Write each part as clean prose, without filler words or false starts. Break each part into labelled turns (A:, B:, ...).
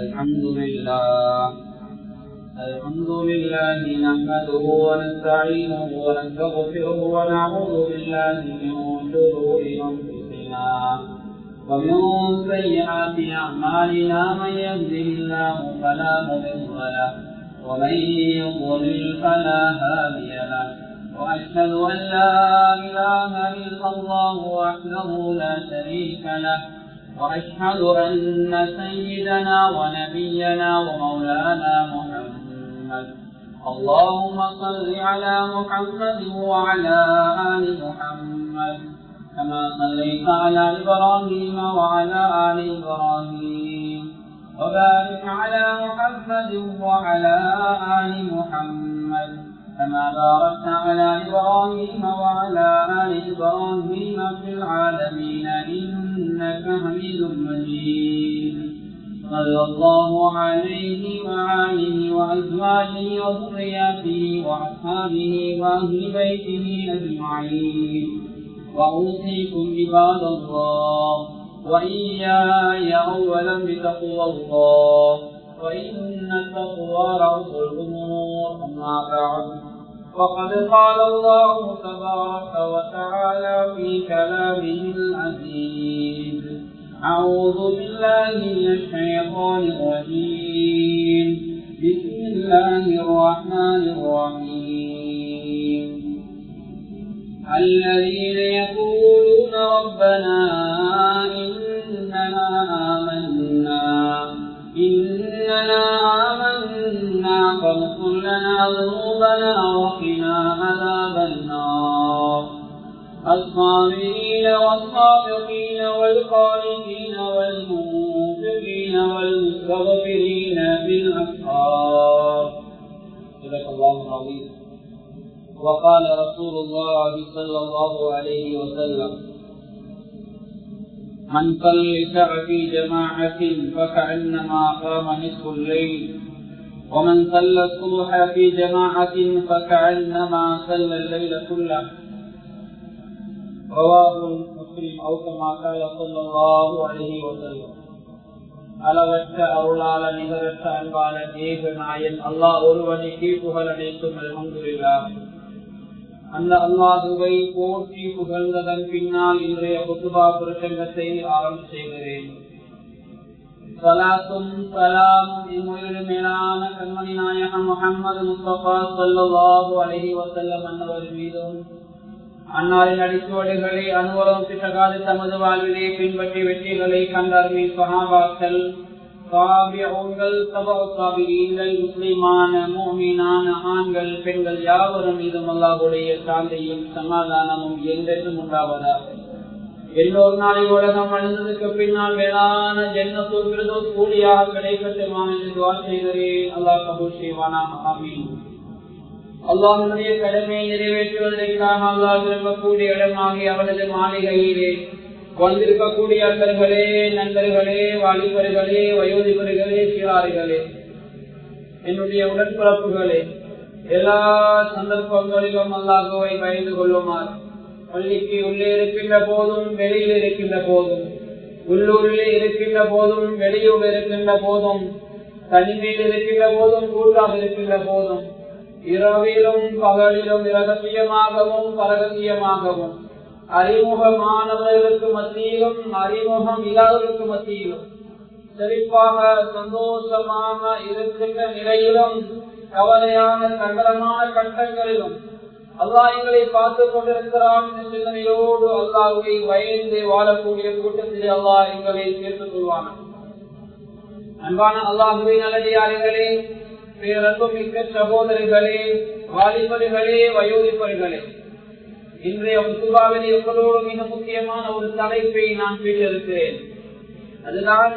A: الحمد لله نحمده ونستعينه ونستغفره ونعوذ بالله من شرور أنفسنا ومن سيئات أعمالنا من يهده الله فلا مضل له ومن يضلل فلا هادي له وأشهد أن لا إله إلا الله وحده لا شريك له وأشهد أن سيدنا ونبينا ومولانا محمد اللهم صل على محمد وعلى آل محمد كما صليت على إبراهيم وعلى آل إبراهيم وبارك على محمد وعلى آل محمد كما باركت على إبراهيم وعلى آل إبراهيم في العالمين إنك حميد مجيد صلى الله عليه وآله وأزواجه وذرياته وأصحابه وأهل بيته أجمعين وأوصيكم عباد الله وإياي أولا بتقوى الله وإن التقوى رأس الأمور أما بعد فقد قال الله تبارك وتعالى في كلامه العزيز أعوذ بالله من الشيطان الرجيم بسم الله الرحمن الرحيم الذين يقولون ربنا إننا آمنا فاغفر لنا ذنوبنا وقنا عذاب النار الصابرين والصادقين والقانتين والمنفقين والمستغفرين بالأسحار صدق الله العظيم. وقال رسول الله صلى الله عليه وسلم من صلى في جماعة فكأنما قام نصف الليل ومن صلى الصبح في جماعة فكأنما صلى الليل كله رواه مسلم أو كما قال صلى الله عليه وسلم. அளவற்ற அருளாளர் நிகரற்ற அன்பாளர் ஏக நாயன் அல்லாஹ் ஒருவனுக்கே புகழ் அனைத்தும் அல்ஹம்துலில்லாஹ். அந்த அல்லாஹுவை போற்றி புகழ்ந்ததன் பின்னால் இன்றைய குத்துபா பிரசங்கத்தை ஆரம்பம் செய்கிறேன். ஸலாத்தும் ஸலாமும் இம்முயிர் மேலான கண்மணி நாயகம் முஹம்மது முஸ்தபா ஸல்லல்லாஹு அலைஹி வஸல்லம் அன்னவர் மீதும் அன்னாரின் அடிச்சுவடுகளை அனுபவம் பிசகாது தமது வாழ்விலே பின்பற்றி வெற்றிகளை கண்டார்கள் சஹாபாக்கள், தாபிஊன்கள், தபஉ தாபிஈன்கள், முஸ்லிமான முஃமினான ஆண்கள் பெண்கள் யாவரும் மீதும் அல்லாஹ்வுடைய சாந்தியும் சமாதானமும் என்றென்றும் உண்டாவதாக. எல்லோரு நாளை உலகம் அழிந்ததுக்கு பின்னால் மேலான ஜன்னத்துல் ஃபிர்தௌஸ் கூலியாக கிடைக்கட்டுமா என்று துஆ செய்கிறேன். அல்லாஹ் கபூல் செய்வானாக. ஆமீன். அல்லாஹ்வுடைய கடமையை நிறைவேற்றுவதற்காக அல்லாஹ் விரும்பக்கூடிய இடமாகி அவனது மாளிகையிலே வந்திருக்கக்கூடிய அன்பர்களே, நண்பர்களே, வாலிபர்களே, வயோதிபர்களே, சிறார்களே, என்னுடைய உடன்பிறப்புகளே, எல்லா சந்தர்ப்பங்களிலும் அல்லாஹ்வை பயந்து கொள்ளுமாறு பள்ளிக்கு உள்ளே இருக்கின்ற போதும் வெளியில் இருக்கின்ற போதும், உள்ளூரிலே இருக்கின்ற போதும் வெளியூர் இருக்கின்ற போதும், தனிமையில் இருக்கின்ற போதும் கூட்டாக இருக்கின்ற போதும், இரவிலும் பகலிலும் இரகசியமாகவும் பரகசியமாகவும், அறிமுகமானவர்களுக்கு மத்தியிலும் அறிமுகம் இல்லாதவர்களுக்கு மத்தியிலும், செழிப்பாக சந்தோஷமாக இருக்கின்ற நிலையிலும் கவலையான சங்கடமான கட்டங்களிலும் அல்லாஹ் எங்களை பார்த்துக் கொண்டிருக்கிறான் என்ற சிந்தனையோடு அல்லாஹ்வை பயந்து வாழக்கூடிய கூட்டத்திலே அல்லாஹ் எங்களை சேர்த்துக் கொள்வான். அன்பான அல்லாஹ்வின் நல்லடியார்களே, பேரன்புமிக்க சகோதரர்களே, வாலிபர்களே, வயோதிபர்களே, இன்றைய குத்துபாவிலே உங்களோடு மிக முக்கியமான ஒரு தலைப்பை நான் பேசியிருக்கிறேன். அதுதான்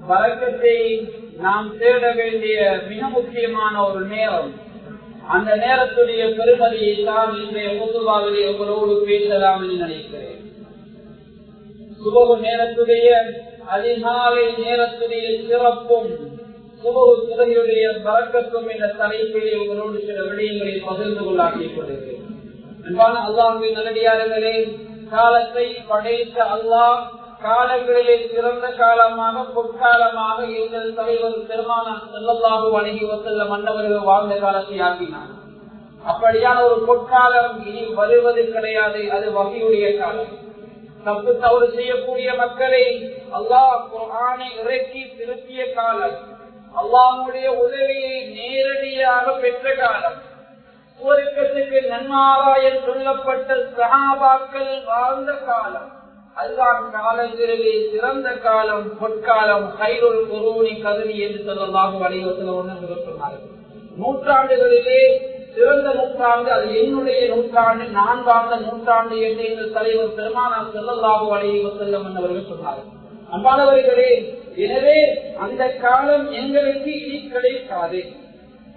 A: பரக்கத்தை நாம் தேட வேண்டிய மிக முக்கியமான ஒரு நேரம். அந்த நேரத்துடைய பெருமதியை தான் இன்றைய குத்துபாவிலே உங்களோடு பேசலாம் என்று நினைக்கிறேன். சுபஹ் நேரத்துடைய அதிகாலை நேரத்துடைய சிறப்பும் சுபஹ் தொழுகையுடைய பரக்கத்தும் என்ற தலைப்பிலே உங்களோடு சில விடயங்களை பகிர்ந்து கொள்ள ஆசைப்படுகிறேன். அன்பான அல்லாஹ்வின் நல்லடியார்களே, காலத்தை படைத்த அல்லாஹ் காலங்களிலே சிறந்த காலமாக பொற்காலமாக எங்கள் தலைவர் பெருமானார் ஸல்லல்லாஹு அலைஹி வஸல்லம் மன்னவர்கள் வாழ்ந்த காலத்தை ஆக்கினார். அப்படியான ஒரு பொற்காலம் இனி வருவது கிடையாது. அது வஹீயுடைய காலம். தப்பு தவறு செய்யக்கூடிய மக்களை அல்லாஹ் குர்ஆனை இறக்கி திருத்திய காலம், அல்லாஹ்வுடைய உதவியை நேரடியாக பெற்ற காலம், சுவர்க்கத்துக்கு நன்மாராயம் சொல்லப்பட்ட சஹாபாக்கள் வாழ்ந்த காலம். அதுதான் காலங்களிலே சிறந்த காலம், பொற்காலம். கைருள் குரூனி கருணி என்று ஸல்லல்லாஹு அலைஹி வஸல்லம் சொன்னார்கள். நூற்றாண்டுகளிலே சிறந்த நூற்றாண்டு, அது என்னுடைய நூற்றாண்டு, நான் வாழ்ந்த நூற்றாண்டு என்று எங்கள் தலைவர் பெருமானார் ஸல்லல்லாஹு அலைஹி வஸல்லம் அவர்கள் சொன்னார்கள். அன்பானவர்களே, எனவே அந்த காலம் எங்களுக்கு இனி கிடைக்காது.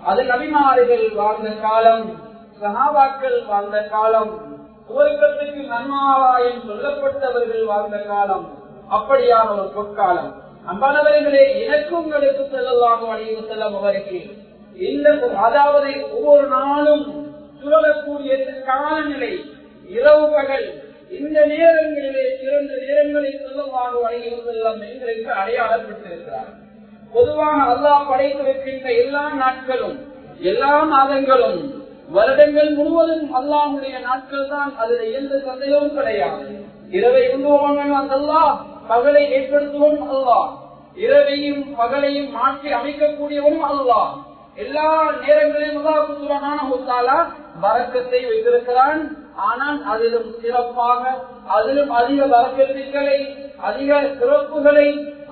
A: அது நபிமார்கள் வாழ்ந்த காலம், சஹாபாக்கள் வாழ்ந்த காலம், சுவர்க்கத்துக்கு நன்மாராயம் சொல்லப்பட்டவர்கள் வாழ்ந்த காலம். அப்படியான ஒரு பொற்காலம். அன்பானவர்களே, எனக்கும் உங்களுக்கு ஸல்லல்லாஹு அலைஹி வஸல்லம் அவருக்கு இந்த, அதாவது ஒவ்வொரு நாளும் சுழலக்கூடிய காலநிலை, இரவு பகல், இந்த நேரங்களிலே சிறந்த நேரங்களை ஸல்லல்லாஹு அலைஹி வஸல்லம் எங்களுக்கு அடையாளப்பட்டிருக்கிறார். பொதுவாக அல்லாஹ் படைத்திருக்கின்ற எல்லா நாட்களும், எல்லா மாதங்களும், வருடங்கள் முழுவதும் அல்லாஹ்வுடைய நாட்கள் தான். அதுல எந்த சந்தேகமும் கிடையாது. இரவை உண்டுபவன் அல்லாஹ், பகலை ஏற்படுத்துவோம் அல்லாஹ், இரவையும் பகலையும் மாற்றி அமைக்கக்கூடியவனும் அல்லாஹ். எல்லா நேரங்களிலும் அல்லாஹ் சுப்ஹானஹு வ தஆலா பரக்கத்தை வைத்திருக்கிறான். ஆனால் அதிலும் சிறப்பாக, அதிலும் அதிக பரக்கத்துக்களை, அதிக சிறப்புகளை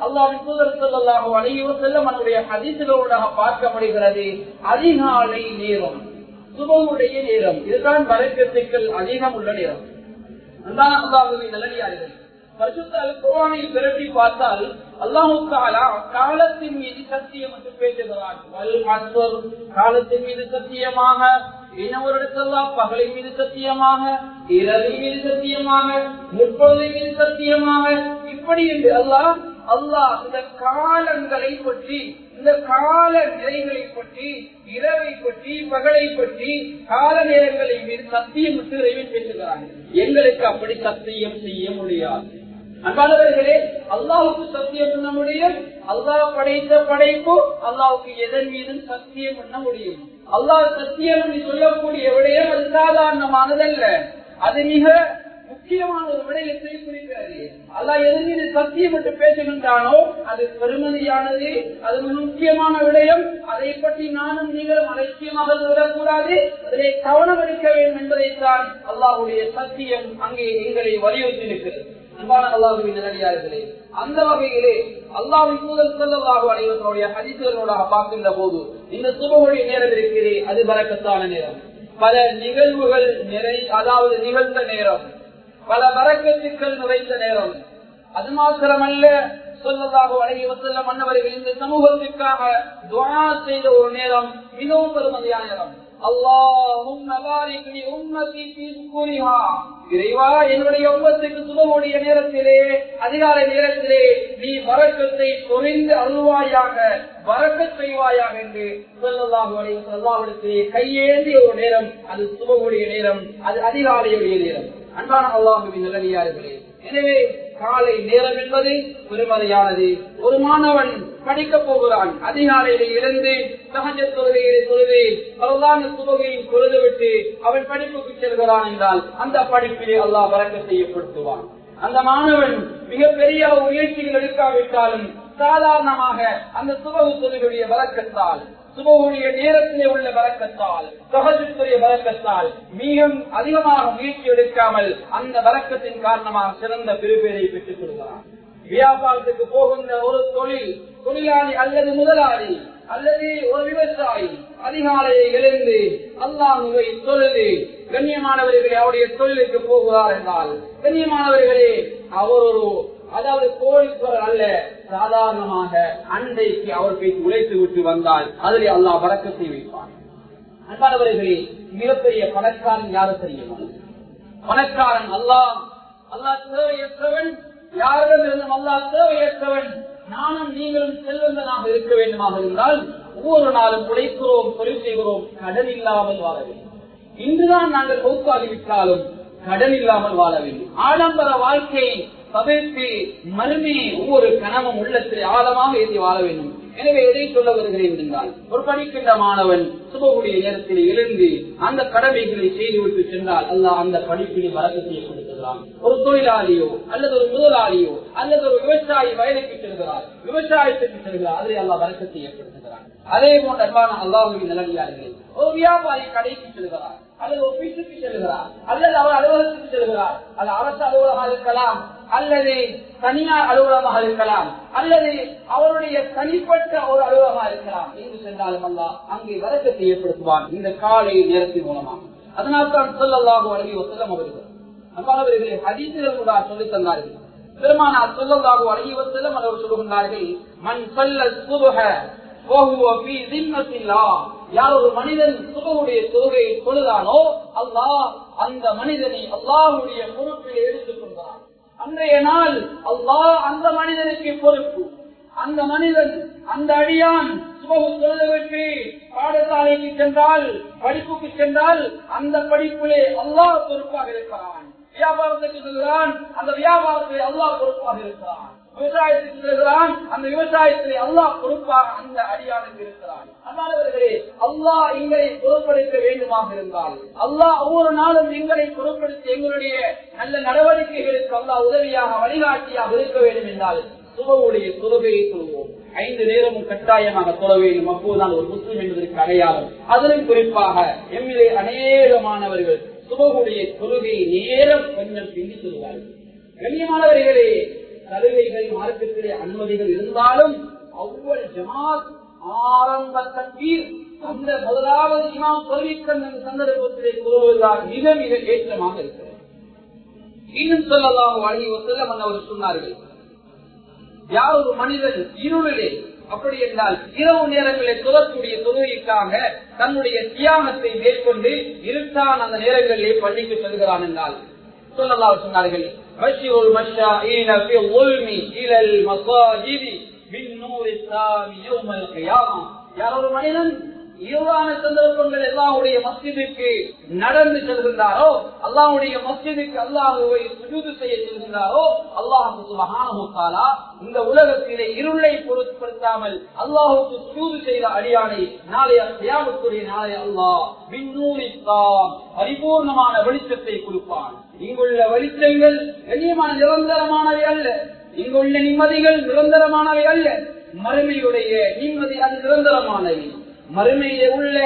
A: அல்லாஹ்வின் தூதர் ஸல்லல்லாஹு அலைஹி வஸல்லம் அவருடைய ஹதீஸ்களோட பார்க்க முடிகிறது. அதிகாலை நேரம், சுபஹுடைய நேரம், இதுதான் பரக்கத்துக்கள் அதிகம் உள்ள நேரம். அல்லாஹ் அல்லாஹ்வின் நல்லடியார்கள் பரிசுத்த அல் குர்ஆனில் திரட்டி பார்த்தால் அல்லாஹ் தஆலா காலத்தின் மீது சத்தியம் என்று பேசுகிறார். வல் அஸ்ர், காலத்தின் மீது சத்தியமாக, இன்னொரு இடத்துல பகலின் மீது சத்தியமாக, இரவின் மீது சத்தியமாக, முற்பொழுதின் மீது சத்தியமாக, இப்படி என்று அல்லாஹ் இந்த காலங்களை பற்றி, இந்த கால நிறைகளை பற்றி, இரவை பற்றி, பகலை பற்றி, கால நேரங்களை மீது சத்தியம் விட்டு இறைவன் பேசுகிறார்கள். எங்களுக்கு அப்படி சத்தியம் செய்ய முடியாது. அன்பானவர்களே, அல்லாஹுக்கு சத்தியம் பண்ண முடியும். அல்லாஹ் படைத்த படைப்பு அல்லாஹுக்கு எதன் மீதும் சத்தியம் பண்ண முடியும். அல்லாஹ் சத்தியம் என்று சொல்லக்கூடிய விடயம் அது சாதாரணமானதல்ல. அது மிக முக்கியமான ஒரு விடயத்தை குறிக்கிறது. அல்லாஹ் எதன் மீது சத்தியம் என்று பேசுகின்றானோ அது பெருமதியானது, அது முக்கியமான விடயம். அதை பற்றி நானும் நீங்களும் அலட்சியமாக விடக்கூடாது, அதிலே கவனம் எடுக்க வேண்டும் என்பதைத்தான் அல்லாஹ்வுடைய சத்தியம் அங்கே எங்களை வலியுறுத்தி இருக்கிறது. அன்பான அல்லாஹ்வின் நல்லடியார்களே, அந்த வகையிலே அல்லாஹ்வின் தூதர் ஸல்லல்லாஹு அலைஹி வஸல்லம் ஹதீஸ்களோட பார்க்கின்ற போது இந்த சுபஹுடைய நேரம் இருக்கிறே, அது பரக்கத்தான நேரம். பல நிகழ்வுகள் அதாவது நிகழ்ந்த நேரம், பல பரக்கத்துக்கள் நிறைந்த நேரம். அது மாத்திரமல்ல, ஸல்லல்லாஹு அலைஹி வஸல்லம் அன்னவர்கள் இந்த சமூகத்திற்காக துஆ செய்த ஒரு நேரம், மிகவும் பெருமதியான நேரம். அல்லாஹும்ம பாரிக் லி உம்மத்தி ஃபீ புகூரிஹா, இறைவா என்னுடைய உம்மத்துக்கு சுபஹுடைய நேரத்திலே, அதிகாலை நேரத்திலே நீ பரக்கத்தை சொரிந்து அருள்வாயாக, பரக்கத் செய்வாயாக என்று ஸல்லல்லாஹு அலைஹி வஸல்லம் கையேந்திய ஒரு நேரம். அது சுபஹுடைய நேரம், அது அதிகாலையுடைய நேரம். அன்பான அல்லாஹ்வின் நல்லடியார்களே, எனவே காலை நேரம் என்பது பெருமதியானது. ஒரு மாணவன் படிக்க போகிறான், அதிகாலையில இருந்து தஹஜ்ஜத் தொழுகையை தொழுது பரலான சுபஹையை தொழுதுவிட்டு அவன் படிப்புக்கு செல்கிறான் என்றால் அந்த படிப்பிலே அல்லாஹ் பரக்கத்தை ஏற்படுத்துவான். அந்த மாணவன் மிகப்பெரிய முயற்சிகள் எடுக்காவிட்டாலும் சாதாரணமாக அந்த சுபஹு தொழுகையுடைய பரக்கத்தால், சுபஹுடைய நேரத்திலே உள்ள பரக்கத்தால், தஹஜ்ஜுடைய பரக்கத்தால் மிக அதிகமாக முயற்சி எடுக்காமல் அந்த பரக்கத்தின் காரணமாக சிறந்த பெருபேரை பெற்றுக் கொள்கிறான். வியாபாரத்துக்கு போகின்ற ஒரு தொழிலாளி அல்லது முதலாளி அல்லது ஒரு விவசாயி அதிகாலையை எழுந்து அல்லாஹ்வை தொழுது கண்ணியமானவர்களே அவருடைய தொழிலுக்கு போகிறார் என்றால், கண்ணியமானவர்களே அவர் ஒரு, அதாவது கோழிக்குரல் அல்ல, சாதாரணமாக அன்றைக்கு அவர் போய் உழைத்து விட்டு வந்தால் அதிலே அல்லாஹ் பரக்கத்தை வைப்பார். அன்பானவர்களே, மிகப்பெரிய பணக்காரன் யாரும் தெரியுமா? பணக்காரன் அல்லாஹ். அல்லாஹ் தேவையற்றவன், யாரிடமிருந்தும் அல்லாஹ் தேவையற்றவன். நானும் நீங்களும் செல்வந்தனாக இருக்க வேண்டுமாக இருந்தால் ஒவ்வொரு நாளும் உழைக்கிறோம், தொழில் செய்கிறோம், கடன் இல்லாமல் வாழ வேண்டும். இன்றுதான் நாங்கள் மௌத்தாகிவிட்டாலும் கடன் இல்லாமல் வாழ வேண்டும். ஆடம்பர வாழ்க்கையை தவிர்த்து மறுமையை ஒவ்வொரு கணமும் உள்ளத்தில் ஆழமாக ஏற்றி வாழ வேண்டும். எனவே எதை சொல்ல வருகிறேன் என்றால், ஒரு படிக்கின்ற மாணவன் சுபகுடைய நேரத்தில் எழுந்து அந்த கடமைகளை செய்துவிட்டு சென்றால் அல்லாஹ் அந்த படிப்பினை வரக்கத்தை ஏற்படுத்துகிறான். ஒரு தொழிலாளியோ அல்லது ஒரு முதலாளியோ அல்லது ஒரு விவசாயி வயலுக்கு செல்கிறார், விவசாயத்துக்கு செல்கிறார், அதில் அல்லாஹ் வரக்கத்தை ஏற்படுத்துகிறான். அதே போன்ற அன்பான அல்லாஹ்வின் நல்லடியார்களே, ஒரு வியாபாரி கடைக்கு செல்கிறார் அல்லது ஆபீஸுக்கு செல்கிறார் அல்லது அவர் அலுவலகத்துக்கு செல்கிறார், அது அரசு அலுவலகமாக இருக்கலாம் அல்லது தனியார் அலுவலகமாக இருக்கலாம் அல்லது அவருடைய தனிப்பட்ட ஒரு அலுவலகமாக இருக்கலாம். எங்கு சென்றாலும் அல்லாஹ் அங்கே வரக்கத்தை ஏற்படுத்துவான் இந்த காலை நேரத்தின் மூலமாக. அதனால்தான் ஸல்லல்லாஹு அலைஹி வஸல்லம் அவர்கள் அன்பானவர்களே ஹதீஸில் கூட சொல்லித் தந்தார்கள். பெருமானார் ஸல்லல்லாஹு அலைஹி வஸல்லம் அவர்கள் சொல்லுகின்றார்கள், மன் ஸல்ல ஸுப்ஹ வஹுவ ஃபீ ஸிம்மத்தில்லாஹ், யார் ஒரு மனிதன் சுபஹுடைய தொழுகையை தொழுதானோ அல்லாஹ் அந்த மனிதனை அல்லாஹ்வுடைய பொறுப்பில் எடுத்துக் கொள்கிறான். அன்றைய நாள் அல்லாஹ் அந்த மனிதனுக்கு பொறுப்பு. அந்த மனிதன் அந்த அடியான் சுபஹு தொழுதுவிட்டு பாடசாலைக்கு சென்றால், படிப்புக்கு சென்றால் அந்த படிப்பிலே அல்லாஹ் பொறுப்பாக இருக்கிறான். வியாபாரத்துக்கு செல்கிறான், அந்த வியாபாரத்திலே அல்லாஹ் பொறுப்பாக இருக்கிறான். விவசாயத்துக்கு செல்கிறான், அந்த விவசாயத்திலே அல்லாஹ் பொறுப்பாக அந்த அடியானுக்கு இருக்கிறான். அல்லாதவர்களே, அல்லாஹ் எங்களை பொறுப்படுத்த வேண்டுமாக இருந்தால், அல்லாஹ் ஒவ்வொரு நாளும் எங்களை பொறுப்படுத்தி எங்களுடைய நல்ல நடவடிக்கைகளுக்கு அல்லாஹ் உதவியாக வழிகாட்டியாக இருக்க வேண்டும் என்றால் சுபஹுடைய தொழுகையை சொல்வோம். 5 நேரமும் கட்டாயமாக தொழ வேண்டும். அப்போதுதான் ஒரு முஸ்லிம் என்பதற்கு அடையாளம். அதிலும் குறிப்பாக எம்மிலே அநேகமானவர்கள் சுபஹுடைய தொழுகை நேரம் கொஞ்சம் பிந்தி சொல்வார்கள். கண்ணியமானவர்களே, சலுகைகள் மார்க்கத்திலே அனுமதிகள் இருந்தாலும் அவ்வளவு ஜமாத் ஆரம்ப தக்பீர் அந்த முதலாவது இமாம் தொழுவிக்கின்ற சந்தர்ப்பத்திலே கூறுவதுதான் மிக மிக ஏற்றமாக இருக்கிறது. இன்னும் ஸல்லல்லாஹு அலைஹி வஸல்லம் அவர்கள் சொன்னார்கள், யார் ஒரு மனிதன் இருளிலே, அப்படி என்றால் இரவு நேரங்களில் தொழக்கூடிய தொழுகைக்காக தன்னுடைய தியாகத்தை மேற்கொண்டு இருட்டான அந்த நேரங்களிலே பள்ளிக்கு செல்கிறான் என்றால் ஸல்லல்லாஹு சொன்னார்கள், பஷீருல் மஷாஈன ஃபி ظுல்மி இலல் மஸாஜிதி பின்னூரி ஸாமி யௌமல் கியாமா, யார் ஒரு மனிதன் இரவான சந்தர்ப்பங்கள் அல்லாஹ்வுடைய மஸ்ஜிதுக்கு நடந்து செல்கின்றாரோ, அல்லாஹ்வுடைய மஸ்ஜிதுக்கு அல்லாஹ்வை சுஜூது செய்ய செல்கின்றாரோ, அல்லாஹ் சுப்ஹானஹு வ தஆலா இந்த உலகத்திலே இருளை பொருட்படுத்தாமல் அல்லாஹ்வுக்கு சுஜூது செய்த அடியானை நாளைய கியாமத்துடைய நாளை அல்லாஹ் பின்னூரி ஸாம் பரிபூர்ணமான வெளிச்சத்தை கொடுப்பான். இங்குள்ள வெளிச்சங்கள் கண்ணியமான நிரந்தரமானவை அல்ல, இங்குள்ள நிம்மதிகள் நிரந்தரமானவை அல்ல. மறுமையுடைய நிம்மதி அது நிரந்தரமானவை, மறுமையிலே உள்ள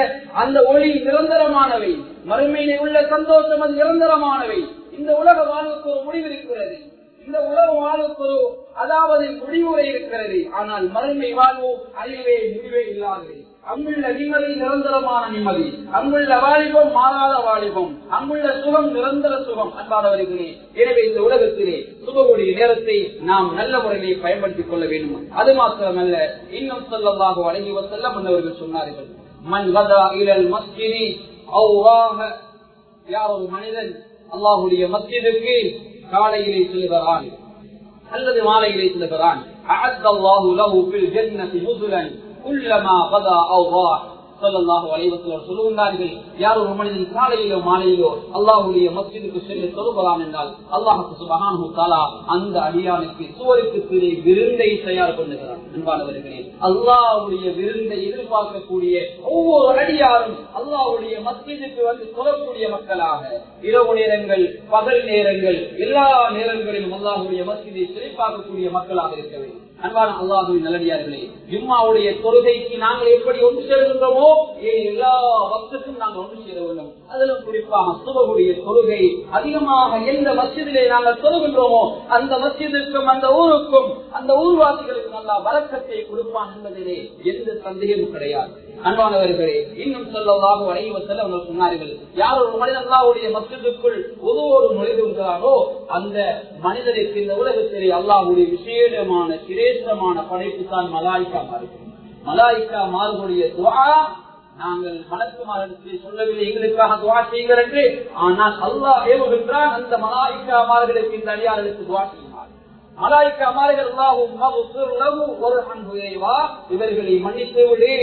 A: அந்த ஒளி நிரந்தரமானவை, மறுமையிலே உள்ள சந்தோஷம் அது நிரந்தரமானவை. இந்த உலக வாழ்வுக்கு ஒரு முடிவு இருக்கிறது, இந்த உலக வாழ்வுக்கு ஒரு அதாவது முடிவுரை இருக்கிறது. ஆனால் மறுமை வாழ்வு அறிவே முடிவே இல்லாதது. அங்குள்ள நிம்மதி நிரந்தரமான நிம்மதி, அங்குள்ள வாலிபம் மாறாத வாலிபம், அங்குள்ள சுகம் நிரந்தர சுகம். அன்பானவர்களே, எனவே இந்த உலகத்திலே சுபஹுடைய நேரத்தை நாம் நல்ல முறையிலே பயன்படுத்திக் கொள்ள வேண்டும். அது மாத்திரமல்ல, இன்னும் ஸல்லல்லாஹு அலைஹி வஸல்லம் அவர்கள் சொன்னார்கள், மன் கதா இலல் மஸ்ஜிதி அவ் ராஹ, யார் ஒரு மனிதன் அல்லாஹ்வுடைய மஸ்ஜிதுக்கு காலையிலே செல்கிறான் அல்லது மாலையிலே செல்கிறான், அஅத்தல்லாஹு லஹு ஃபில் ஜன்னதி நுஸுலன் குல்லமா கதா அவ் ராஹ. ஸல்லல்லாஹு அலைஹி வஸல்லம் சொல்லுகிறார்கள், யார் ஒரு மனிதன் காலையிலோ மாலையிலோ அல்லாஹ்வுடைய மஸ்ஜிதுக்கு சென்று தொழுகிறான் என்றால் அல்லாஹ் சுப்ஹானஹு வ தஆலா அந்த அடியானுக்கு சுவருக்கு கீழே விருந்தை தயார் பண்ணுகிறான். அன்பானவர்களே, அல்லாஹ்வுடைய விருந்தை எதிர்பார்க்கக்கூடிய ஒவ்வொரு அடியாரும் அல்லாஹ்வுடைய மஸ்ஜிதுக்கு வந்து தொழக்கூடிய மக்களாக இரவு நேரங்கள் பகல் நேரங்கள் எல்லா நேரங்களிலும் அல்லாஹ்வுடைய மஸ்ஜிதை சிறப்பாக்கக்கூடிய மக்களாக இருக்க வேண்டும். அன்பான அல்லாஹ்வின் நல்லடியார்களே, ஜும்மாவுடைய தொழுகைக்கு நாங்கள் எப்படி ஒன்று சேர்கின்றோமோ எல்லா வக்துக்கும் நாங்கள் ஒன்று சேர வேண்டும். அதிலும் குறிப்பாக சுபஹுடைய தொழுகை அதிகமாக எந்த மஸ்ஜிதிலே நாங்கள் தொழுகின்றோமோ அந்த மஸ்ஜிதுக்கும் அந்த ஊருக்கும் அந்த ஊர்வாசிகளுக்கும் அல்லாஹ் பரக்கத்தை கொடுப்பான் என்பதிலே எந்த சந்தேகமும் கிடையாது. அன்பானவர்களே, இன்னும் ஸல்லல்லாஹு அலைஹி வஸல்லம் அவர்கள் சொன்னார்கள், யார் ஒரு மனிதன் அல்லாஹ்வுடைய மஸ்ஜிதுக்குள் ஒவ்வொரு நுழைகிறாரோ அந்த மனிதனுக்கு இந்த உலகத்திலே அல்லாஹ்வுடைய விசேஷமான சிரேஷ்டமான படைப்பு தான் மலாயிகா மாறும். மலாயிகா மாறுடைய துஆ நாங்கள் மலக்குமார்களுக்கு சொல்லவில்லை எங்களுக்காக துஆ செய்யுங்கள் என்று, ஆனால் அல்லாஹ் ஏவுகின்றான் அந்த மலாயிகா மார்களுக்கு இந்த அடியார்களுக்கு துஆ செய்யுங்கள். மலாயிகா மார்கள் அல்லாஹும் மக்ஃபிர் லஹு வர்ஹம்ஹு, இறைவா இவர்களை மன்னித்து விடு,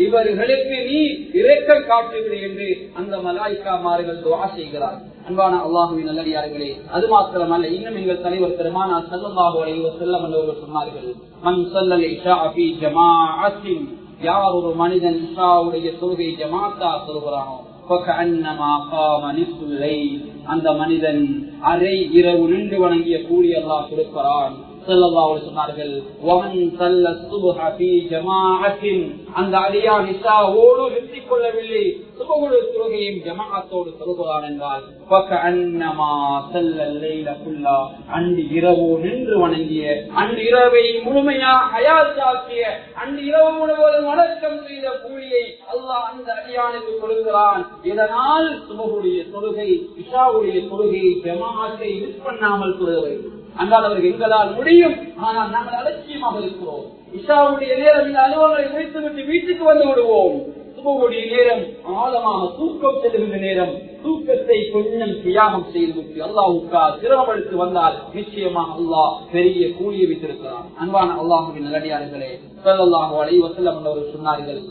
A: இவர்களுக்கு நீ இரக்கம் காட்டுகிறீ என்று அந்த மலாயிக்காமார்கள் துஆ செய்கிறார். அன்பான அல்லாஹ்வின் நல்லடியார்களே, அது மாத்திரமல்ல, இன்னும் எங்கள் தலைவர் பெருமானார் ஸல்லல்லாஹு அலைஹி வஸல்லம் அவர்கள் சொன்னார்கள், மன் ஸல்லல் இஷா ஃபீ ஜமாஅத்தின், யார் ஒரு மனிதன் இஷாவுடைய தொழுகை ஜமாஅத்தா தொழுகிறானோ அந்த மனிதன் அரை இரவு நின்று வணங்கிய கூலி அல்லாஹ் கொடுக்கிறான். சொன்னார்கள், அந்த அடியான் இஷாவோடு நிறுத்திக் கொள்ளவில்லை, சுபகுடைய தொழுகையும் ஜமாஅத்தோடு தொழுகிறான் என்றால் அன்று இரவு நின்று வணங்கிய, அன்று இரவை முழுமையாக ஹயாத்தாக்கிய, அன்று இரவு முழுவதும் வணக்கம் செய்த கூலியை அல்லாஹ் அந்த அடியானுக்கு கொடுக்கிறான். இதனால் சுபகுடைய தொழுகை, இஷாவுடைய தொழுகை ஜமாஅத்தை மிஸ் பண்ணாமல் தொழுகை அன்றாடவர்கள் எங்களால் முடியும். ஆனால் நாங்கள் அலட்சியமாக இருக்கிறோம். இஷாவுடைய நேரம் இந்த அலுவலங்களை முடித்துவிட்டு வீட்டுக்கு வந்து விடுவோம். சுபகுடைய நேரம் ஆழமாக தூக்கம் செல்கின்ற நேரம், தூக்கத்தை கொஞ்சம் தியாகம் செய்துவிட்டு அல்லாஹ்வுக்காக சிரமப்படுத்தி வந்தால் நிச்சயமாக அல்லாஹ் பெரிய கூலியை வைத்திருக்கிறான். அன்பான அல்லாஹ்வின் நல்லடியார்களே, ஸல்லல்லாஹு அலைஹி வஸல்லம் அவர்கள் சொன்னார்கள்,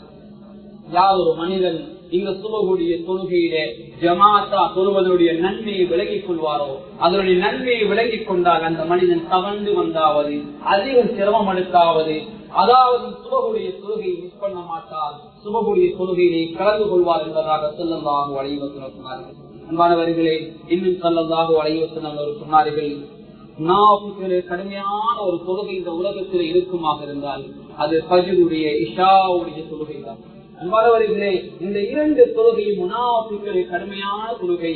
A: யார் ஒரு மனிதன் இந்த சுபகுடைய தொழுகையிலே ஜமாஅத்தா தொழுவதனுடைய நன்மையை விலகிக் கொள்வாரோ, அதனுடைய நன்மையை விலகிக் கொண்டால் அந்த மனிதன் தவண்டு வந்தாவது, அதிக சிரமம் எடுத்தாவது, அதாவது சுபகுடைய தொழுகையை மிஸ் பண்ண மாட்டார், சுபகுடைய தொழுகையிலே கலந்து கொள்வார் என்பதாக ஸல்லல்லாஹு அலைஹி வஸல்லம் சொன்னார்கள். அன்பானவர்களே, இன்னும் ஸல்லல்லாஹு அலைஹி வஸல்லம் அவர்கள் சொன்னார்கள், கடுமையான ஒரு தொழுகை இந்த உலகத்தில் இருக்குமாக இருந்தால் அது ஃபஜ்ருடைய இஷாவுடைய தொழுகை தான். அன்பானவர்களே, இந்த இரண்டு தொழுகையும் முனாஃபிக்களுடைய கடுமையான தொழுகை.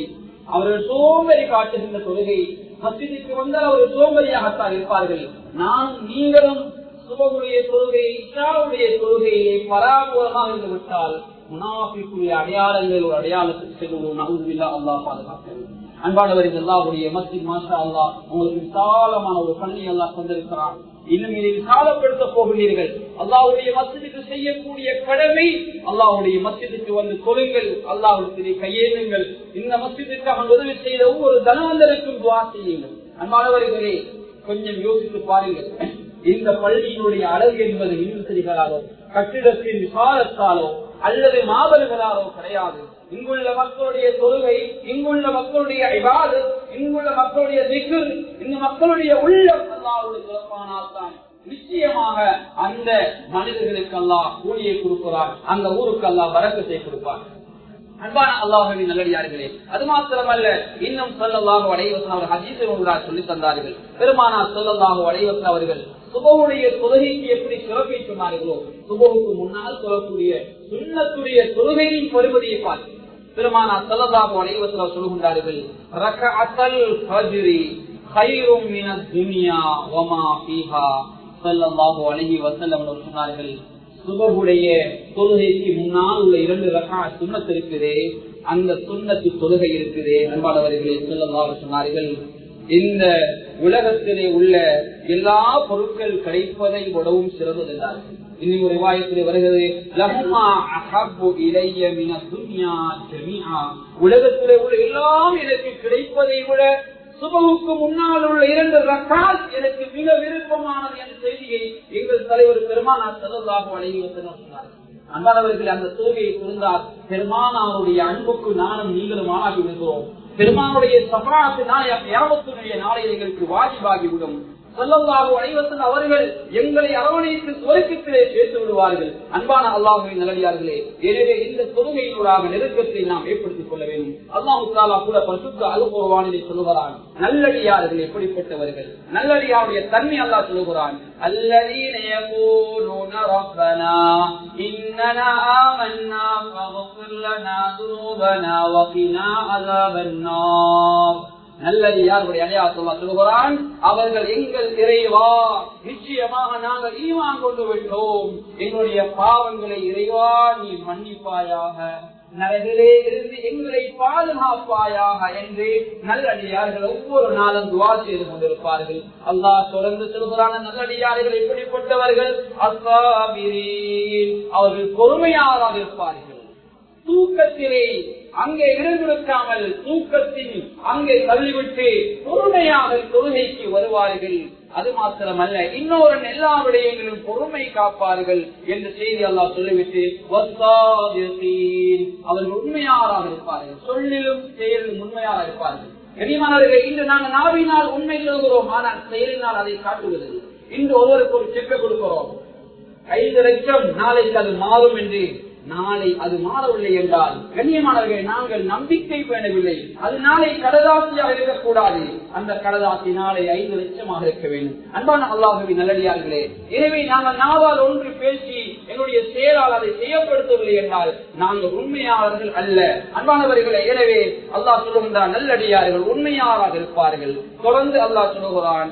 A: அவர்கள் சோம்பேறி காட்டுகின்ற தொழுகை. மஸ்ஜிதுக்கு வந்தால் அவர்கள் சோம்பேறியாகத்தான் இருப்பார்கள். நானும் நீங்களும் சுபகுடைய தொழுகை, இஷாவுடைய தொழுகையை பராபரமாக இருந்து விட்டால் முனாஃபிக்குடைய அடையாளங்கள் ஒரு அடையாளத்துக்கு செல்வோம். நவுதுபில்லா, அல்லாஹ் பாதுகாக்கிறது. அன்பானவர்கள், அல்லாஹ்வுடைய மஸ்ஜித் மாஷா அல்லாஹ் உங்களுக்கு விசாலமான ஒரு பள்ளி அல்லாஹ் தந்திருக்கிறான். இன்னும் இதை விசாலப்படுத்த போகிறீர்கள். அல்லாஹ்வுடைய மஸ்ஜிதுக்கு செய்யக்கூடிய கடமை, அல்லாஹ்வுடைய மஸ்ஜிதுக்கு வந்து தொழுங்கள், அல்லாஹ்வுடைய கையேந்துங்கள். இந்த மஸ்ஜிதுக்காக உதவி செய்த ஒவ்வொரு தனவந்தருக்கும் துஆ செய்யுங்கள். அன்பானவர்களே, கொஞ்சம் யோசித்து பாருங்கள். இந்த பள்ளியினுடைய அழகு என்பது மின்சரிகளாலோ, கட்டிடத்தின் விசாலத்தாலோ அல்லது மாபல்களாலோ கிடையாது. இங்குள்ள மக்களுடைய தொழுகை, இங்குள்ள மக்களுடைய இபாதத், இங்குள்ள மக்களுடைய திக்ர், இந்த மக்களுடைய உள்ளம் அல்லாஹ்வுடைய சிறப்பானால் தான் நிச்சயமாக அந்த மனிதர்களுக்கு அல்லாஹ் கூலியை கொடுக்கிறார், அந்த ஊருக்கு அல்லாஹ் பரக்கத்தை கொடுப்பார். அன்பான அல்லாஹ்வின் நல்லடியார்களே, அது மாத்திரமல்ல, இன்னும் ஸல்லல்லாஹு அலைஹி வஸல்லம் அவர்கள் ஹதீஸில் ஒன்றாக சொல்லி தந்தார்கள். பெருமானார் ஸல்லல்லாஹு அலைஹி வஸல்லம் அவர்கள் சுபஹுடைய தொழுகைக்கு எப்படி சிறப்பை சொன்னார்களோ, சுபஹுக்கு முன்னால் சொல்லக்கூடிய சுன்னத்துடைய தொழுகையின் பெறுமதியை பார்த்து பெருமானார் ஸல்லல்லாஹு அலைஹி வஸல்லம் சொல்கின்றார்கள், ரக்அத்தல் ஃபஜ்ரி கைரும் மினத் துன்யா வமா ஃபீஹா. ஸல்லல்லாஹு அலைஹி வஸல்லம் சொன்னார்கள், சுபஹுடைய தொழுகைக்கு முன்னால் உள்ள 2 ரக்அத் சுன்னத் இருக்குதே, அந்த சுன்னத்து தொழுகை இருக்குதே, அன்பானவர்களே, ஸல்லல்லாஹு அலைஹி சொன்னார்கள், இந்த உலகத்திலே உள்ள எல்லா பொருட்கள் கிடைப்பதை விடவும் சிறந்தது என்றார்கள். இன்னும் ஒரு ரிவாயத்திலே வருகிறது, லஹுமா அஹப்பு இலைய மினத் துன்யா ஜமீஆ. உலகத்திலே உள்ள எல்லாம் எனக்கு கிடைப்பதை விட சுபஹுக்கு முன்னால் உள்ள 2 ரக்அத் எனக்கு மிக விருப்பமானது என்ற செய்தியை எங்கள் தலைவர் பெருமானார் ஸல்லல்லாஹு அலைஹி வஸல்லம் சொன்னார்கள். அன்பானவர்கள், அந்த தொழுகையை புரிந்தால் பெருமானாருடைய அன்புக்கு நானும் நீங்களும் ஆளாகி விடுகிறோம். பெருமானுடைய சஃபாஅத்து கியாமத்துடைய நாளையில் எங்களுக்கு வாஜிபாகிவிடும். ஸல்லல்லாஹு அலைஹி வஸல்லம் அவர்கள் எங்களை அரவணைத்து சுவர்க்கத்திலே சேர்த்து விடுவார்கள். அன்பான அல்லாஹ்வின் நல்லடியார்களே, எனவே இந்த தொழுகையினூடாக நெருக்கத்தை நாம் ஏற்படுத்திக் கொள்ள வேண்டும். அல்லாஹ் தஆலா கூட பரிசுத்த அல் குர்ஆனிலே சொல்கிறான், நல்லடியார்கள் எப்படிப்பட்டவர்கள், நல்லடியாருடைய தன்மை அல்லாஹ் சொல்கிறான், அல்லதீன யகூலூன ரப்பனா இன்னனா ஆமன்னா ஃபக்ஃபிர் லனா துனூபனா வகினா அஸாபன் நார். நல்லடியாருடைய அடையாளத்தை சொல்கிறான், அவர்கள் எங்கள் இறைவா, நிச்சயமாக நாங்கள் ஈமான் கொண்டு விட்டோம், எங்களுடைய பாவங்களை இறைவா நீ மன்னிப்பாயாக, நரகிலே இருந்து எங்களை பாதுகாப்பாயாக என்று நல்லடியார்கள் ஒவ்வொரு நாளும் துஆ செய்து கொண்டிருப்பார்கள். அல்லாஹ் தொடர்ந்து சொல்கிறான், நல்லடியார்கள் எப்படிப்பட்டவர்கள், அஸ்ஸாபிரீன், அவர்கள் பொறுமையாளராக இருப்பார்கள். தூக்கத்திலே அங்கே இருந்திருக்காமல் தூக்கத்தில் அங்கே தள்ளிவிட்டு பொறுமையாக தொழுகைக்கு வருவார்கள். அது மாத்திரமல்ல, இன்னொரு எல்லா விடயங்களும் பொறுமை காப்பார்கள் என்ற செய்தி அல்லாஹ் சொல்லிவிட்டு அவர்கள் உண்மையாளராக இருப்பார்கள், சொல்லிலும் செயலிலும் உண்மையாளராக இருப்பார்கள். கனிமானவர்களே, இன்று நாங்கள் நாவினால் உண்மை சொல்கிறோம், ஆனால் செயலினால் அதை காட்டுவதில்லை. இன்று ஒருவருக்கு ஒரு செக்க கொடுக்கிறோம், 5 லட்சம், நாளைக்கு அது மாறும் என்று. நாளை அது மாறவில்லை என்றால் கண்ணியமானவர்களே, நாங்கள் நம்பிக்கை பேணவில்லை. அது நாளை கடதாசியாக இருக்கக்கூடாது, அந்த கடதாசி நாளை 5 லட்சமாக இருக்க வேண்டும். அன்பான அல்லாஹ்வின் நல்லடியார்களே, எனவே நாங்கள் நாவால் ஒன்று பேசி எங்களுடைய செயலால் அதை செய்யப்படுத்தவில்லை என்றால் நாங்கள் உண்மையாளர்கள் அல்ல. அன்பானவர்களே, எனவே அல்லாஹ் சொல்லுகின்றான், நல்லடியார்கள் உண்மையாளராக இருப்பார்கள். தொடர்ந்து அல்லாஹ் சொல்லுகிறான்,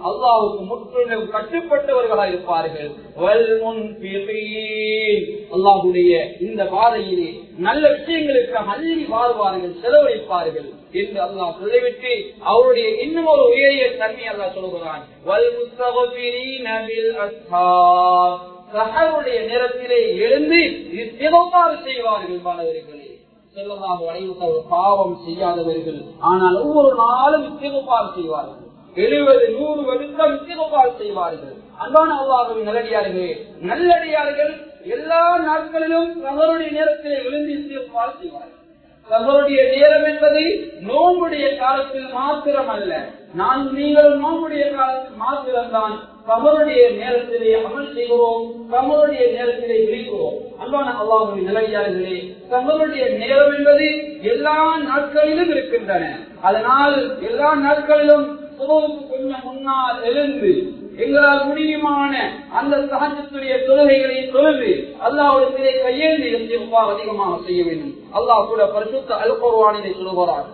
A: அல்லாஹ்வுக்கு முற்றிலும் கட்டுப்பட்டவர்களாக இருப்பார்கள். அல்லாஹ்வுடைய இந்த பாதையிலே நல்ல விஷயங்களுக்கு அள்ளி வாழ்வார்கள், செலவழிப்பார்கள் என்று அல்லாஹ் சொல்லிவிட்டு அவருடைய இன்னும் ஒரு உயரிய தன்மை அல்லாஹ் சொல்லுகிறான், சஹருடைய நேரத்திலே எழுந்து இஸ்திக்ஃபார் செய்வார்கள். மாணவர்களே, ஸல்லல்லாஹு அலைஹி வஸல்லம் பாவம் செய்யாதவர்கள், ஆனால் ஒவ்வொரு நாளும் இஸ்திக்ஃபார் செய்வார்கள். 70-100 வருடம் இஸ்திக்ஃபார் செய்வார்கள். அன்பான அல்லாஹ்வின் நல்லடியார்களே, நல்லடியார்கள் எல்லா நாட்களிலும் சஹருடைய நேரத்திலே எழுந்து இஸ்திக்ஃபார் செய்வார்கள். சஹருடைய நேரம் என்பது நோம்புடைய காலத்தில் மாத்திரம் அல்ல, நீங்களும் நோம்புடைய காலத்தில் மாத்திரம்தான் சஹருடைய நேரத்திலே அமல் செய்கிறோம், சஹருடைய நேரத்திலே விழிக்கிறோம். அன்பான அல்லாஹ்வின் நல்லடியார்களே, சஹருடைய நேரம் என்பது எல்லா நாட்களிலும் இருக்கின்றன. அதனால் எல்லா நாட்களிலும் கொஞ்சம் முன்னால் எழுந்து எங்களால் முடியுமான அந்த தஹஜ்ஜுடைய தொழுகைகளை தொழுது அல்லாஹ்விடத்திலே கையேந்தி இஸ்திக்ஃபார் அதிகமாக செய்ய வேண்டும். அல்லாஹ் கூட பரிசுத்த அல் குர்ஆனிலே சொல்கிறார்,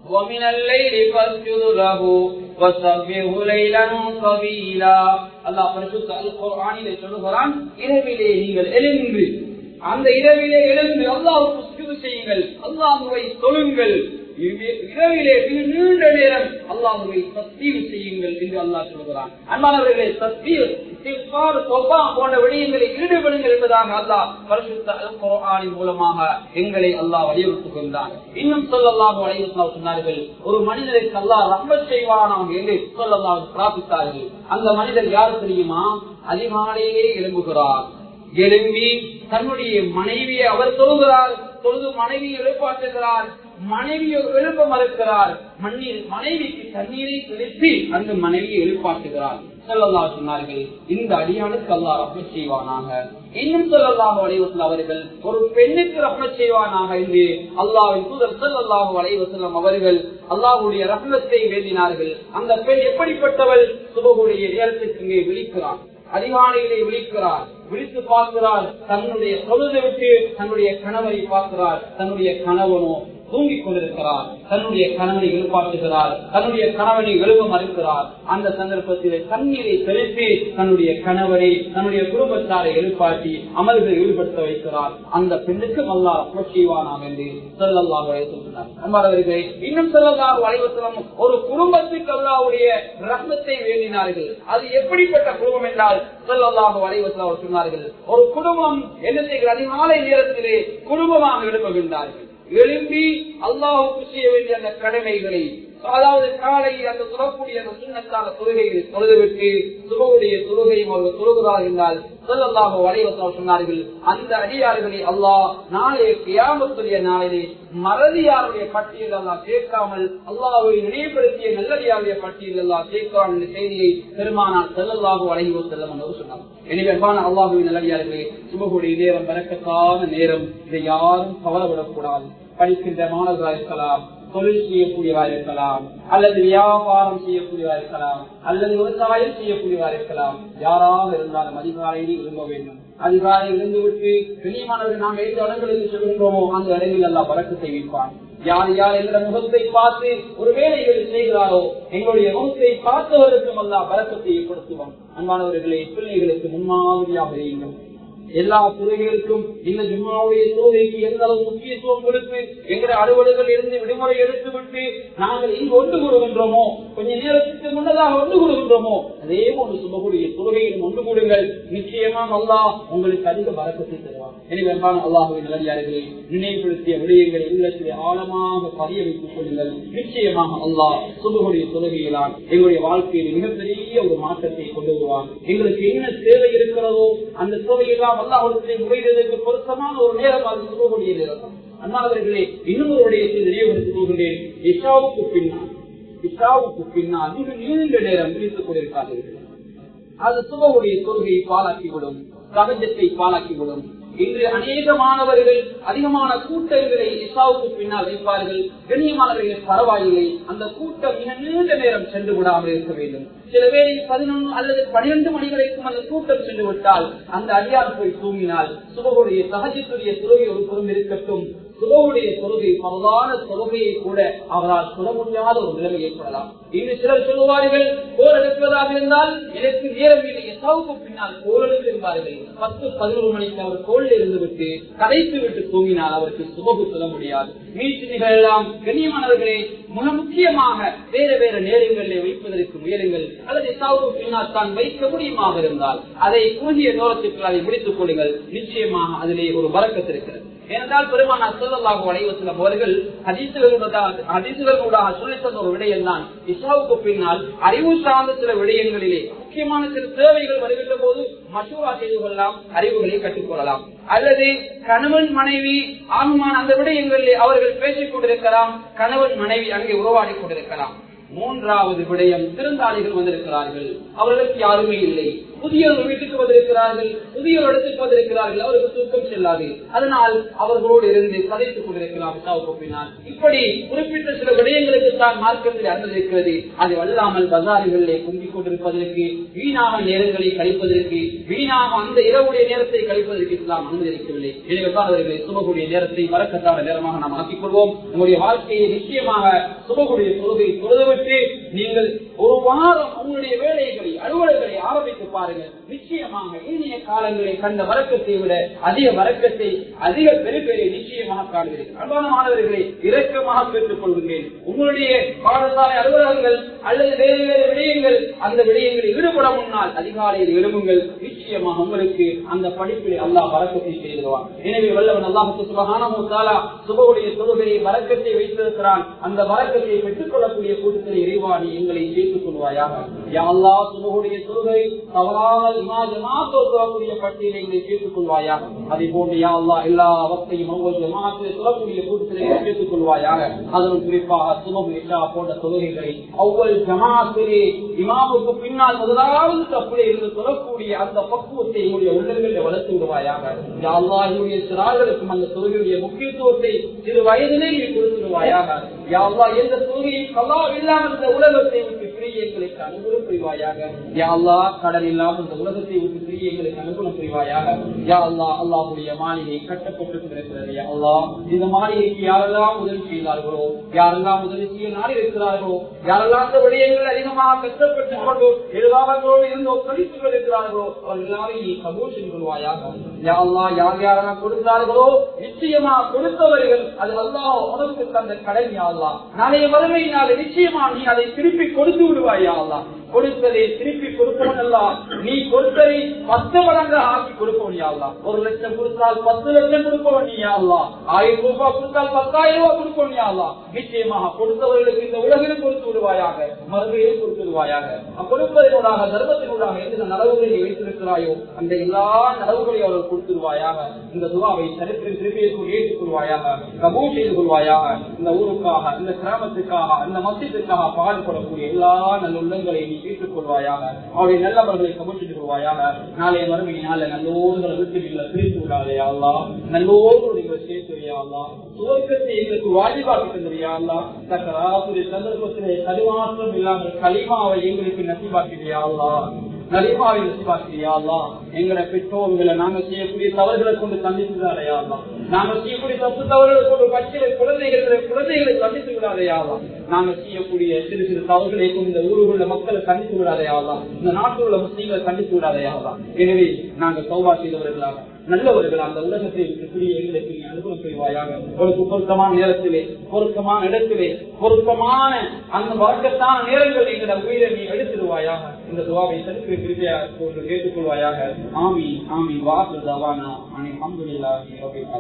A: وَمِنَ اللَّيْلِ فَاسْجُدْ لَهُ وَسَبِّحْهُ لَيْلًا طَوِيلًا. அல்லாஹ் பரிசுத்த அல் குர்ஆனிலே சொல்கிறான், இரவிலே நீங்கள் எழுந்து, அந்த இரவிலே எழுந்து அல்லாஹ்வுக்கு சுஜூத் செய்யுங்கள், அல்லாஹ்வை தொழுங்கள், இரவிலே நீண்ட நேரம் அல்லாஹ்வை தஸ்பீஹ் செய்யுங்கள் என்று அல்லாஹ் சொல்கிறான். அன்பானவர்களே, தஸ்பீஹ், இஸ்திக்ஃபார், தௌபா போன்ற விடயங்களில் ஈடுபடுங்கள் என்பதாக அல்லாஹ் பரிசுத்த அல் குர்ஆனின் மூலமாக எங்களை அல்லாஹ் வலியுறுத்துகின்றான். இன்னும் ஸல்லல்லாஹு அலைஹி வஸல்லம் சொன்னார்கள், ஒரு மனிதருக்கு அல்லாஹ் ரஹ்மத் செய்வானாக என்று ஸல்லல்லாஹு பிரார்த்தித்தார்கள். அந்த மனிதர் யார் தெரியுமா? அதிகாலையிலே எழும்புகிறார், எழும்பி தன்னுடைய மனைவியை அவர் தொழுகிறார், தொழுது மனைவியை எழுப்பாட்டுகிறார், மனைவியை எழுப்ப மறுக்கிறார், மனைவிக்கு தண்ணீரை தெளித்து அந்த மனைவியை எழுப்பாட்டுகிறார். ஸல்லல்லாஹு சொன்னார்கள், இந்த அடியானுக்கு அல்லாஹ் ரஹ்மத் செய்வானாக. இன்னும் ஸல்லல்லாஹு அலைஹி வஸல்லம் அவர்கள், ஒரு பெண்ணுக்கு ரஹ்மத் செய்வானாக என்று அல்லாஹ்வின் தூதர் ஸல்லல்லாஹு அலைஹி வஸல்லம் அவர்கள் அல்லாஹ்வுடைய ரஹ்மத்தை வேண்டினார்கள். அந்த பெண் எப்படிப்பட்டவள்? சுபஹுடைய நேரத்துக்கு இங்கே விழிக்கிறார், அதிகாலையிலே விழிக்கிறார், விழித்து பார்க்கிறார், தன்னுடைய தொழுதை விட்டு தன்னுடைய கணவரை பார்க்கிறார். தன்னுடைய கணவனோ தூங்கிக் கொண்டிருக்கிறார், தன்னுடைய கணவனை எழுப்பாட்டுகிறார், தன்னுடைய கணவனை எழுப்ப மறுக்கிறார். அந்த சந்தர்ப்பத்தில் தண்ணீரை தெளித்து தன்னுடைய கணவனை, தன்னுடைய குடும்பத்தாரை எழுப்பாட்டி அமல்களை ஈடுபடுத்த வைக்கிறார். அந்த பெண்ணுக்கு அல்லாஹ் ரஹ்மத் செய்வானாக என்று ஸல்லல்லாஹு அலைஹி வஸல்லம் சொன்னார். அன்பானவர்களே, இன்னும் ஸல்லல்லாஹு அலைஹி வஸல்லம் ஒரு குடும்பத்துக்கு அல்லாஹ்வுடைய ரஹ்மத்தை வேண்டினார்கள். அது எப்படிப்பட்ட குடும்பம் என்றால் ஸல்லல்லாஹு அலைஹி வஸல்லம் சொன்னார்கள், ஒரு குடும்பம் என்ன செய்கிற அதிகாலை நேரத்திலே குடும்பமாக எழுப்புகின்றார்கள். எழுப்பி அல்லாஹ்வுக்கு செய்ய வேண்டிய அந்த கடமைகளை, அதாவது காலையில் அந்த தொழக்கூடிய அந்த சுன்னத்தான தொழுகைகளை தொழுதுவிட்டு சுபஹுடைய தொழுகையும் அவர்கள் தொழுகிறார் என்றால் ஸல்லல்லாஹு அலைஹி வஸல்லம் சொன்னார்கள், அந்த அடியார்களை அல்லாஹ் நாளைய கியாமத்துடைய நாளிலே மறதியாருடைய பட்டியல் அல்லாஹ் சேர்க்காமல் அல்லாஹ்வை நினைவுபடுத்திய நல்லடியாருடைய பட்டியல் அல்லாஹ் சேர்க்காமல் என்ற செய்தியை பெருமானார் ஸல்லல்லாஹு அலைஹி வஸல்லம் அவர்கள் சொன்னார். எனவே அன்பான அல்லாஹ்வின் நல்லடியார்களே, சுபஹுடைய நேரம் பரக்கத்தான நேரம், இதை யாரும் கவலைப்படக்கூடாது. படிக்கின்ற மாணவர்களாக இருக்கலாம், தொழில் செய்யக்கூடியவராக இருக்கலாம், அல்லது வியாபாரம் செய்யக்கூடியவராக இருக்கலாம், அல்லது விவசாயம் செய்யக்கூடியவராக இருக்கலாம், யாராக இருந்தாலும் அதிகாலையிலே எழும்ப வேண்டும். அதிகாலையில் எழுந்துவிட்டு கண்ணியமானவர்கள் நாம் எந்த இடங்களுக்கு செல்கின்றோமோ அந்த இடங்களில் எல்லாம் பரக்கத்தை வைப்பான். யார் யார் என்ற முகத்தை பார்த்து ஒரு வேலைகளை செய்கிறாரோ எங்களுடைய முகத்தை பார்த்தவர்களுக்கும் எல்லாம் பரக்கத்தை ஏற்படுத்துவோம். அன்பானவர்களை, பிள்ளைகளுக்கு முன்மாதிரியாக இருங்கள். எல்லா துறைகளுக்கும் இந்த ஜும்மாவுடைய தொழுகைக்கு எந்த அளவு முக்கியத்துவம் கொடுத்து எங்களுடைய அலுவலர்கள் இருந்து விடுமுறை எடுத்துவிட்டு நாங்கள் இங்கு ஒன்று கூடுகின்றோமோ, கொஞ்ச நேரத்துக்கு முன்னதாக ஒன்று கூடுகின்றோமோ, அதே போன்று சுபகுடைய தொழுகையில் ஒன்று கூடுங்கள். நிச்சயமாக அல்லாஹ் உங்களுக்கு அதிக பரக்கத்தை தருவார். எனவே அல்லாஹ்வின் நல்லடியார்களே, நினைவுபடுத்திய விடயங்களை உள்ளத்திலே ஆழமாக பதிய வைத்துக் கொள்ளுங்கள். நிச்சயமாக அல்லாஹ் சுபகுடைய தொழுகையிலான் எங்களுடைய வாழ்க்கையில் மிகப்பெரிய ஒரு மாற்றத்தை கொண்டு வருவார். எங்களுக்கு என்ன தேவை இருக்கிறதோ அந்த தேவையெல்லாம் அல்லாஹ்விடத்திலே முறையிடுவதற்கு பொருத்தமான ஒரு நேரம் அது சுபகுடைய நேரம். அண்ணாவர்களே, இன்னும் ஒரு விடயத்தை நினைவுபடுத்திக் கொள்கிறேன். இஷாவுக்கு பின்னால் மிக நீண்ட நேரம் பிரித்துக் கொண்டிருக்கார்கள். அது சுபகுடைய தொழுகையை பாலாக்கிவிடும், தகஜத்தை பாலாக்கிவிடும். இன்று அநேக மாணவர்கள் அதிகமான கூட்டங்களை இஷாவுக்கு பின்னால் வைப்பார்கள். கண்ணியமானவர்கள் பரவாயில்லை, அந்த கூட்டம் மிக நீண்ட நேரம் சென்று விடாமல் இருக்க வேண்டும். சில பேரை 11 அல்லது 12 மணி வரைக்கும் அந்த கூட்டம் சென்று விட்டால் அந்த அடியார் போய் தூங்கினால் சுபகுடைய தஹஜ்ஜுடைய தொழுகை ஒரு புறம் இருக்கட்டும், சுபகுடைய தொழுகை பரவான தொழுகையை கூட அவரால் சொல்ல முடியாத ஒரு நிலைமை ஏற்படலாம். இன்று சிலர் சொல்லுவார்கள், போர் எடுப்பதாக இருந்தால் எனக்கு நேரம் இல்லை, இஷாவுக்கு பின்னால் போர் எடுத்து இருந்தார்கள். 10-11 மணிக்கு அவர் கோளில் இருந்து விட்டு கதைத்து விட்டு தூங்கினால் அவருக்கு சுபகு சொல்ல முடியாது. மீட்டிகள் எல்லாம் கண்ணியமானவர்களே, மிக முக்கியமாக வேற வேற நேரங்களிலே வைப்பதற்கு முயலுங்கள். அல்லது இஷாவுக்கு பின்னால் தான் வைக்க முடியுமாக இருந்தால் அதை குறுகிய நேரத்திற்கு அதை முடித்துக் கொள்ளுங்கள். நிச்சயமாக அதிலே ஒரு பரக்கத் இருக்கிறது. ஏனென்றால் பெருமானார் ஸல்லல்லாஹு அலைஹி வஸல்லம் அவர்கள் ஹதீஸ்களூடாக சொல்லித் தந்த ஒரு விடயம் தான், இஷாவுக்கு பின்னால் அறிவு சார்ந்த சில விடயங்களிலே முக்கியமான சில தேவைகள் வருகின்ற போது மஷூரா செய்து கொள்ளலாம், அறிவுகளை கற்றுக்கொள்ளலாம். அல்லது கணவன் மனைவி ஆகுமான அந்த விடயங்களிலே அவர்கள் பேசிக் கொண்டிருக்கலாம், கணவன் மனைவி அங்கே உறவாடி கொண்டிருக்கலாம். மூன்றாவது விடயம், விருந்தாளிகள் வந்திருக்கிறார்கள், அவர்களுக்கு யாருமே இல்லை, புதிய ஒரு வீட்டுக்கு வந்திருக்கிறார்கள், புதிய ஒரு இடத்துக்கு வந்திருக்கிறார்கள், அவருக்கு தூக்கம் செல்லாது, அதனால் அவர்களோடு இருந்து கதைத்துக் கொண்டிருக்கலாம். பின்னால் இப்படி குறிப்பிட்ட சில விடயங்களுக்கு தான் மார்க்கத்தில் அனுமதிக்கிறது. அது அல்லாமல் பஜார்களிலே கும்பிக் கொண்டிருப்பதற்கு, வீணாக நேரங்களை கழிப்பதற்கு, வீணாக அந்த இரவுடைய நேரத்தை கழிப்பதற்கு இஸ்லாம் அனுமதிக்கவில்லை. எனவே அவர்களை சுபகுடைய நேரத்தை வரக்கத்தான நேரமாக நாம் ஆக்கிக் கொள்வோம். உங்களுடைய வாழ்க்கையை நிச்சயமாக சுபகுடைய தொழுகை தொழுதுவிட்டு நீங்கள் ஒரு வாரம் உங்களுடைய வேலைகளை அலுவலர்களை ஆரம்பித்து பாருங்கள். நிச்சயமாக இனிய காலங்களை கண்ட வரக்கத்தை விட அதிக வரக்கத்தை, அதிக பெருப்பெரிய நிச்சயமாக காண்கிறேன். அன்பான மாணவர்களை இரக்கமாக பெற்றுக் கொள்கிறேன். உங்களுடைய பாடசாலை அலுவலகங்கள் அல்லது வேறு வேறு விடயங்கள், அந்த விடயங்களில் ஈடுபட முன்னால் அதிகாலையில் எழும்புங்கள். நிச்சயமாக உங்களுக்கு அந்த படிப்பில் அல்லாஹ் வரக்கத்தை செய்திருவார். எனவே வல்லவன் அல்லாஹ் சுப்ஹானஹு வ தஆலா சுபஹுடைய தொழுகையை வரக்கத்தை வைத்திருக்கிறான். அந்த வரக்கத்தை பெற்றுக் கொள்ளக்கூடிய கூட்டத்தில் இறைவாணி எங்களை சேர்த்துக் கொள்வாயாக. யா அல்லாஹ், சுபஹுடைய தொழுகை தவறாமல் ஜமாஅத்தோடு பட்டியலை எங்களை சேர்த்துக் கொள்வாயாக. அதே போன்று யா அல்லாஹ் எல்லா வக்தையும் ஒவ்வொரு ஜமாஅத்தை சொல்லக்கூடிய கூட்டத்தில் சேர்த்துக் கொள்வாயாக. அதனும் குறிப்பாக சுபஹ் இஷா போன்ற தொழுகைகளை ஒவ்வொரு ஜமாஅத்திலே இமாமுக்கு பின்னால் முதலாவது தப்புல இருந்து சொல்லக்கூடிய அந்த பக்குவத்தை எங்களுடைய உள்ளங்களில் வளர்த்து விடுவாயாக. யா அல்லாஹ், என்னுடைய சிறார்களுக்கும் அந்த தொழுகையுடைய முக்கியத்துவத்தை சிறு வயதிலே கொடுத்துடுவாயாக. யா அல்லாஹ், எந்த தொழுகையும் கல்லா இல்லாமல் இந்த உலகத்தை விட்டு பிரிய எங்களுக்கு அனுகூலம் புரிவாயாக. யா அல்லாஹ், கடன் இல்லாமல் இந்த உலகத்தை விட்டு பிரிய எங்களுக்கு அனுகூலம் புரிவாயாக. யா அல்லாஹ், அல்லாஹ்வுடைய மாளிகை கட்டப்பட்டு இருக்கிறது. யா அல்லாஹ், இந்த மாளிகைக்கு யாரெல்லாம் உதவி செய்தார்களோ, யாரெல்லாம் உதவி செய்ய நாடி இருக்கிறார்களோ, யாரெல்லாம் அந்த விடயங்கள் அதிகமாக கஷ்டப்பட்டுக் கொண்டோ எதிர்வாகங்களோடு இருந்து ஒப்படைத்துக் கொண்டிருக்கிறார்களோ அவர்கள் எல்லாரையும் நீ கபூல் செய்து கொள்வாயாக. யா அல்லாஹ், யார் யாரெல்லாம் கொடுத்தார்களோ நிச்சயமாக கொடுத்தவர்கள் அது அல்லாஹ் உனக்கு தந்த கடன். யா அல்லாஹ், நாளைய வறுமையினால் நிச்சயமா நீ அதை திருப்பி கொடுத்து விடுவாயா அல்லாஹ். கொடுத்ததை திருப்பி கொடுப்பவன் அல்ல, நீ கொடுத்ததை 10 மடங்காக ஆக்கி கொடுப்பவன் யா அல்லாஹ். 1 லட்சம் கொடுத்தால் 10 லட்சம் கொடுப்பவன் நீ யா அல்லாஹ். 1000 ரூபாய் கொடுத்தால் 10,000 ரூபாய் கொடுப்பவன் யா அல்லாஹ். நிச்சயமாக கொடுத்தவர்களுக்கு இந்த உலகில் கொடுத்து விடுவாயாக, மறுமையில் கொடுத்து விடுவாயாக. கொடுப்பதனூடாக தர்மத்தினூடாக எந்த நலவுகளை நீ வைத்திருக்கிறாயோ அந்த எல்லா நலவுகளையும் அவர்கள் கொடுத்துருவாயாக. இந்த துவாவை சரித்திரம் திருப்பியற்குள் ஏற்றுக் கொள்வாயாக, கபூல் செய்து கொள்வாயாக. இந்த ஊருக்காக, இந்த கிராமத்துக்காக, இந்த மஸ்ஜிதுக்காக பாடுபடக்கூடிய எல்லா நல்ல உள்ளங்களை நீ ஏற்றுக் கொள்வாயாக. அவருடைய நல்லவர்களை கபூல் செய்து கொள்வாயாக. நாளைய மறுமையினால நல்லோர்களை விட்டு நீங்கள் பிரித்து விடாதையா அல்லாஹ். நல்லோர்கள் நீங்கள் சேர்த்துவையா அல்லாஹ். சுவர்க்கத்தை எங்களுக்கு வாஜிபாக்கி தந்தறியா அல்லாஹ். சக்கராத்துடைய சந்தர்ப்பத்திலே தடுமாற்றம் இல்லாமல் கலிமாவை எங்களுக்கு நசிபாக்கிறியா அல்லாஹ். நலிமாவை நசிவாக்கிறியா அல்லா. எங்களை பெற்றோர்களை நாங்கள் செய்யக்கூடிய தவறுகளை கொண்டு தண்டித்து விடாதையா அல்லா. நாங்கள் செய்யக்கூடிய தப்பு தவறுகளை கொண்டு பச்சை குழந்தைகளை தண்டித்து விடாதையா அல்லா. நாங்கள் செய்யக்கூடிய சிறு சிறு தவறுகளை கொண்டு இந்த ஊருள்ள மக்களை கண்டித்து விடாதையா அல்லா. இந்த நாட்டில் உள்ள முஸ்லீம்களை கண்டித்து விடாதையா அல்லா. எனவே நாங்கள் தௌபா செய்தவர்களாக நல்லவர்கள் அந்த உலகத்தை எங்களுக்கு அனுபவம் செய்வாயாக. ஒரு பொருத்தமான நேரத்திலே, பொருத்தமான இடத்திலே, பொருத்தமான அந்த வழக்கத்தான நேரங்கள் எங்களை உயிரை நீ எடுத்துடுவாயாக. இந்த துவாவை தடுப்பு திருப்பியாக கேட்டுக்கொள்வாயாக. ஆமீன் ஆமீன். வாசல் தவானா அல்ஹம்துலில்லாஹி ரப்பில் ஆலமீன்.